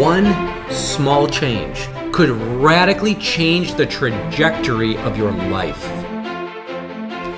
one small change could radically change the trajectory of your life.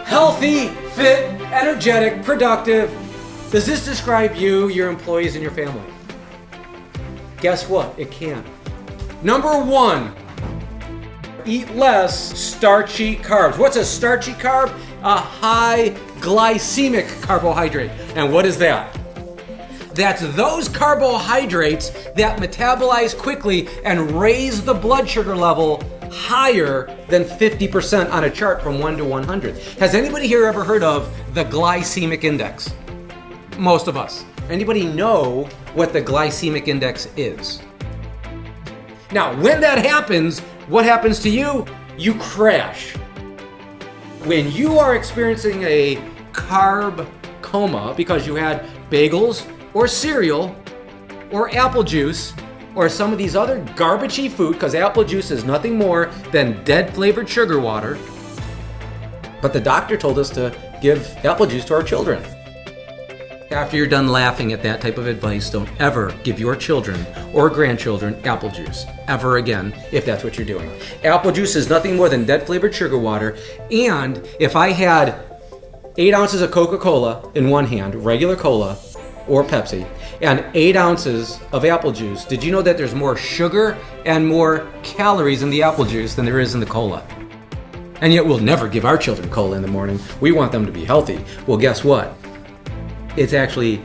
Healthy, fit, energetic, productive. Does this describe you, your employees, and your family? Guess what? It can. Number 1, eat less starchy carbs. What's a starchy carb? A high glycemic carbohydrate. And what is that? That's those carbohydrates that metabolize quickly and raise the blood sugar level higher than 50% on a chart from 1 to 100. Has anybody here ever heard of the glycemic index? Most of us. Anybody know what the glycemic index is? Now, when that happens, what happens to you? You crash. When you are experiencing a carb coma because you had bagels or cereal or apple juice or some of these other garbagey food, because apple juice is nothing more than dead flavored sugar water, but the doctor told us to give apple juice to our children. After you're done laughing at that type of advice, don't ever give your children or grandchildren apple juice ever again if that's what you're doing. Apple juice is nothing more than dead flavored sugar water, and if I had 8 ounces of Coca-Cola in one hand, regular cola or Pepsi, and 8 ounces of apple juice, did you know that there's more sugar and more calories in the apple juice than there is in the cola? And yet we'll never give our children cola in the morning. We want them to be healthy. Well, guess what? It's actually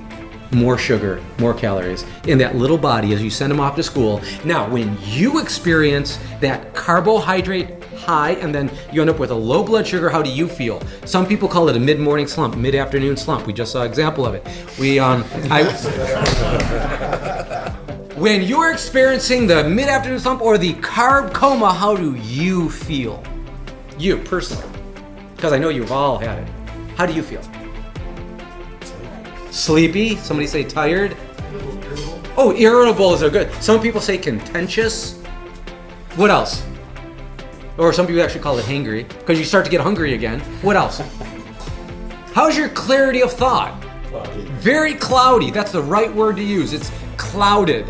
more sugar, more calories in that little body as you send them off to school. Now, when you experience that carbohydrate high and then you end up with a low blood sugar, how do you feel? Some people call it a mid-morning slump, mid-afternoon slump. We just saw an example of it. When you're experiencing the mid-afternoon slump or the carb coma, how do you feel? You, personally. Because I know you've all had it. How do you feel? Sleepy? Somebody say tired? Irritable. Oh, irritable is a good. Some people say contentious. What else? Or some people actually call it hangry, because you start to get hungry again. What else? How's your clarity of thought? Cloudy. Very cloudy. That's the right word to use. It's clouded.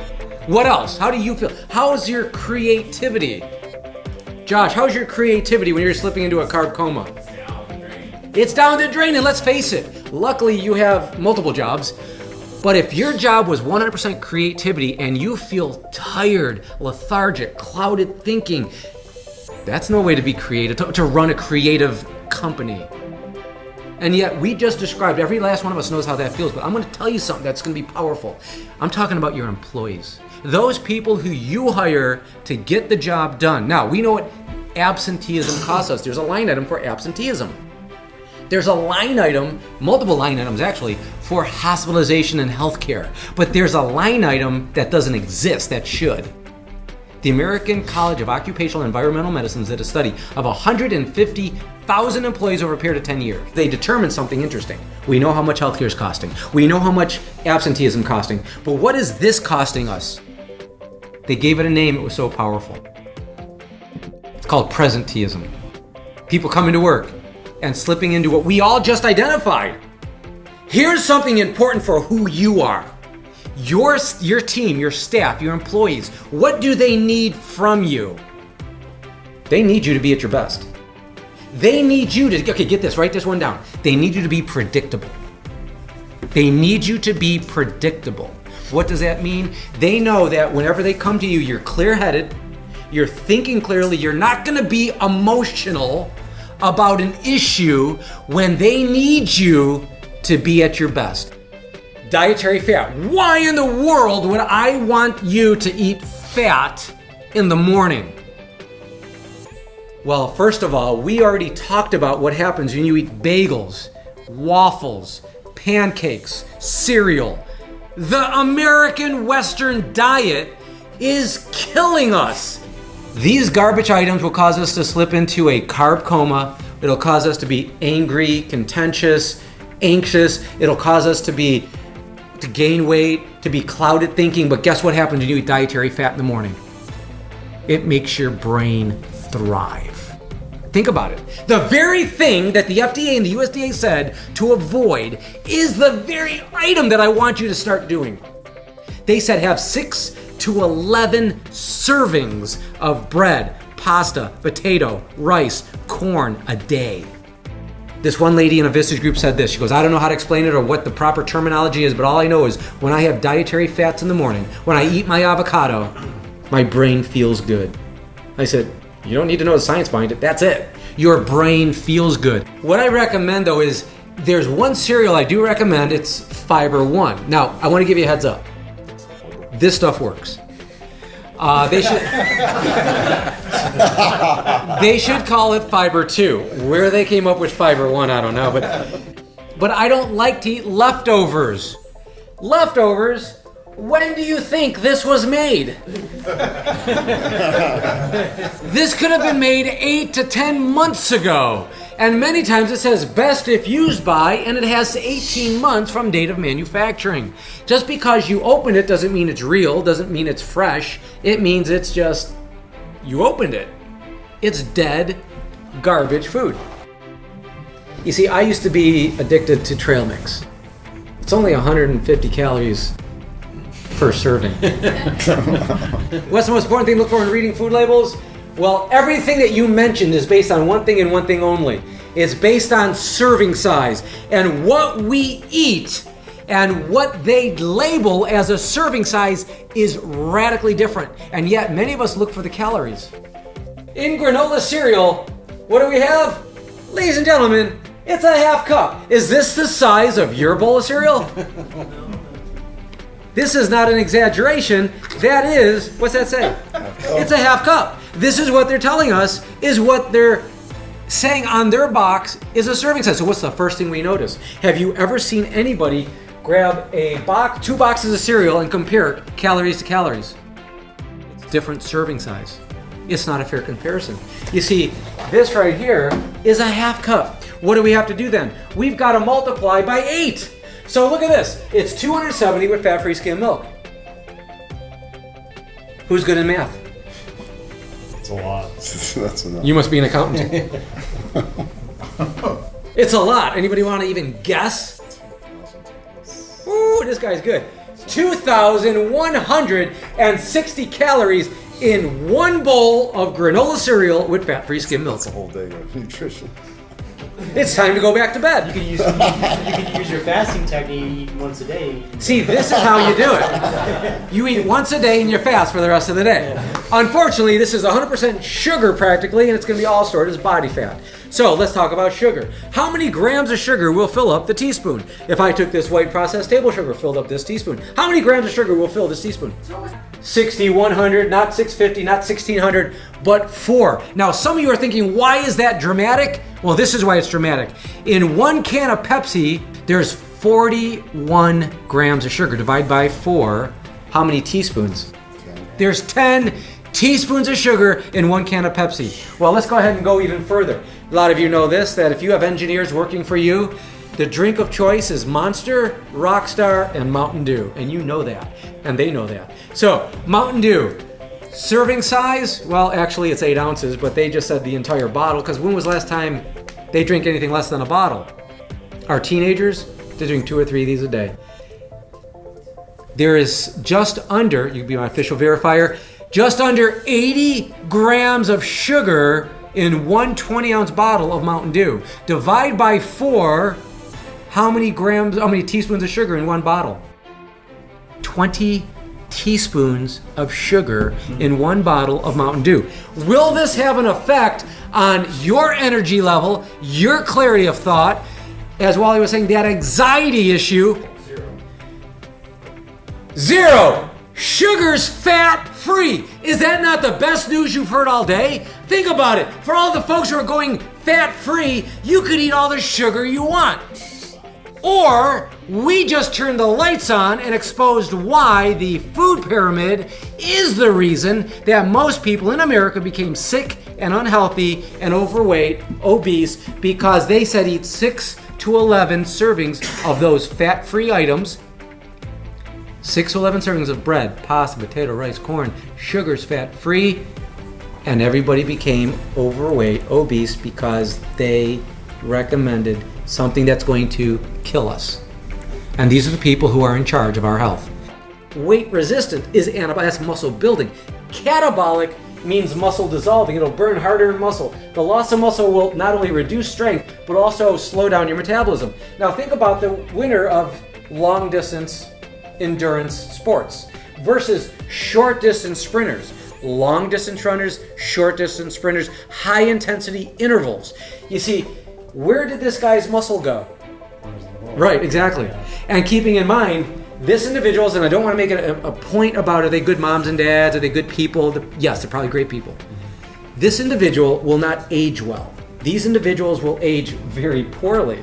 What else? How do you feel? How's your creativity? Josh, how's your creativity when you're slipping into a carb coma? It's down the drain, and let's face it, luckily you have multiple jobs, but if your job was 100% creativity and you feel tired, lethargic, clouded thinking, that's no way to be creative, to run a creative company. And yet we just described, every last one of us knows how that feels, but I'm going to tell you something that's going to be powerful. I'm talking about your employees, those people who you hire to get the job done. Now, we know what absenteeism costs us. There's a line item for absenteeism. There's a line item, multiple line items actually, for hospitalization and healthcare. But there's a line item that doesn't exist that should. The American College of Occupational and Environmental Medicine did a study of 150,000 employees over a period of 10 years. They determined something interesting. We know how much healthcare is costing. We know how much absenteeism costing. But what is this costing us? They gave it a name. It was so powerful. It's called presenteeism. People coming to work and slipping into what we all just identified. Here's something important for who you are. Your team, your staff, your employees, what do they need from you? They need you to be at your best. They need you to, okay, get this, write this one down. They need you to be predictable. They need you to be predictable. What does that mean? They know that whenever they come to you, you're clear-headed, you're thinking clearly, you're not gonna be emotional about an issue when they need you to be at your best. Dietary fat. Why in the world would I want you to eat fat in the morning? Well, first of all, we already talked about what happens when you eat bagels, waffles, pancakes, cereal. The American Western diet is killing us. These garbage items will cause us to slip into a carb coma. It'll cause us to be angry, contentious, anxious. It'll cause us to gain weight, to be clouded thinking. But guess what happens when you eat dietary fat in the morning? It makes your brain thrive. Think about it. The very thing that the FDA and the USDA said to avoid is the very item that I want you to start doing. They said have 6 to 11 servings of bread, pasta, potato, rice, corn a day. This one lady in a Vistage group said this. She goes, I don't know how to explain it or what the proper terminology is, but all I know is when I have dietary fats in the morning, when I eat my avocado, my brain feels good. I said, you don't need to know the science behind it. That's it. Your brain feels good. What I recommend, though, is there's one cereal I do recommend. It's Fiber One. Now, I want to give you a heads up. This stuff works. They should call it Fiber 2. Where they came up with Fiber 1, I don't know. But I don't like to eat leftovers. Leftovers? When do you think this was made? This could have been made 8 to 10 months ago. And many times it says best if used by, and it has 18 months from date of manufacturing. Just because you open it doesn't mean it's real, doesn't mean it's fresh. It means it's just, you opened it. It's dead, garbage food. You see, I used to be addicted to trail mix. It's only 150 calories per serving. What's the most important thing to look for in reading food labels? Well, everything that you mentioned is based on one thing and one thing only. It's based on serving size. And what we eat and what they label as a serving size is radically different. And yet, many of us look for the calories. In granola cereal, what do we have? Ladies and gentlemen, it's a half cup. Is this the size of your bowl of cereal? This is not an exaggeration. That is, what's that say? It's a half cup. This is what they're telling us is what they're saying on their box is a serving size. So what's the first thing we notice? Have you ever seen anybody grab a box, 2 boxes of cereal and compare calories to calories? It's different serving size. It's not a fair comparison. You see, this right here is a half cup. What do we have to do then? We've got to multiply by 8. So look at this. It's 270 with fat-free skim milk. Who's good in math? It's a lot. That's enough. You must be an accountant. It's a lot. Anybody want to even guess? Ooh, this guy's good. 2,160 calories in one bowl of granola cereal with fat-free skim milk. That's a whole day of nutrition. It's time to go back to bed. You could use your fasting technique, eat once a day. See, this is how you do it. You eat once a day and you fast for the rest of the day. Unfortunately, this is 100% sugar practically, and it's going to be all stored as body fat. So let's talk about sugar. How many grams of sugar will fill up the teaspoon? If I took this white processed table sugar, filled up this teaspoon, how many grams of sugar will fill this teaspoon? 6,100, not 650, not 1,600, but 4. Now, some of you are thinking, why is that dramatic? Well, this is why it's dramatic. In 1 can of Pepsi, there's 41 grams of sugar. Divide by 4, how many teaspoons? 10. There's 10 teaspoons of sugar in 1 can of Pepsi. Well, let's go ahead and go even further. A lot of you know this, that if you have engineers working for you, the drink of choice is Monster, Rockstar, and Mountain Dew. And you know that. And they know that. So, Mountain Dew. Serving size? Well, actually it's 8 ounces, but they just said the entire bottle, because when was the last time they drink anything less than a bottle? Our teenagers, they drink 2 or 3 of these a day. There is just under, you can be my official verifier, just under 80 grams of sugar in 1 20-ounce bottle of Mountain Dew. Divide by 4, how many teaspoons of sugar in 1 bottle? 20 teaspoons of sugar in 1 bottle of Mountain Dew. Will this have an effect on your energy level, your clarity of thought, as Wally was saying, that anxiety issue? Zero. Sugar's fat-free. Is that not the best news you've heard all day? Think about it. For all the folks who are going fat-free, you could eat all the sugar you want. Or we just turned the lights on and exposed why the food pyramid is the reason that most people in America became sick and unhealthy and overweight, obese, because they said eat 6 to 11 servings of those fat-free items. 6 to 11 servings of bread, pasta, potato, rice, corn, sugar's fat-free, and everybody became overweight, obese, because they recommended something that's going to kill us. And these are the people who are in charge of our health. weight resistant is anabolic, that's muscle building. Catabolic means muscle dissolving. It'll burn harder in muscle. The loss of muscle will not only reduce strength, but also slow down your metabolism. Now think about the winner of long distance endurance sports versus short distance sprinters. Long distance runners, short distance sprinters, high intensity intervals. You see, where did this guy's muscle go? Right, exactly. And keeping in mind, this individuals, and I don't want to make it a point about are they good moms and dads, are they good people? Yes, they're probably great people. This individual will not age well. These individuals will age very poorly.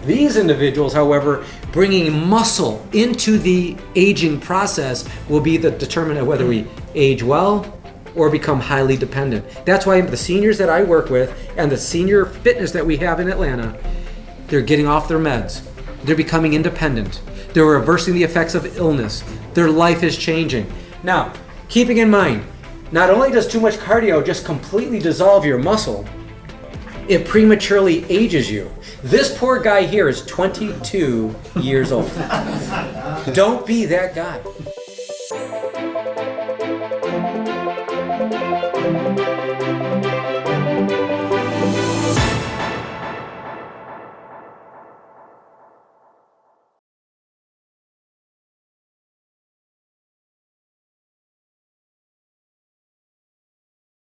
These individuals, however, bringing muscle into the aging process will be the determinant of whether we age well or become highly dependent. That's why the seniors that I work with and the senior fitness that we have in Atlanta, they're getting off their meds. They're becoming independent. They're reversing the effects of illness. Their life is changing. Now, keeping in mind, not only does too much cardio just completely dissolve your muscle, it prematurely ages you. This poor guy here is 22 years old. Don't be that guy.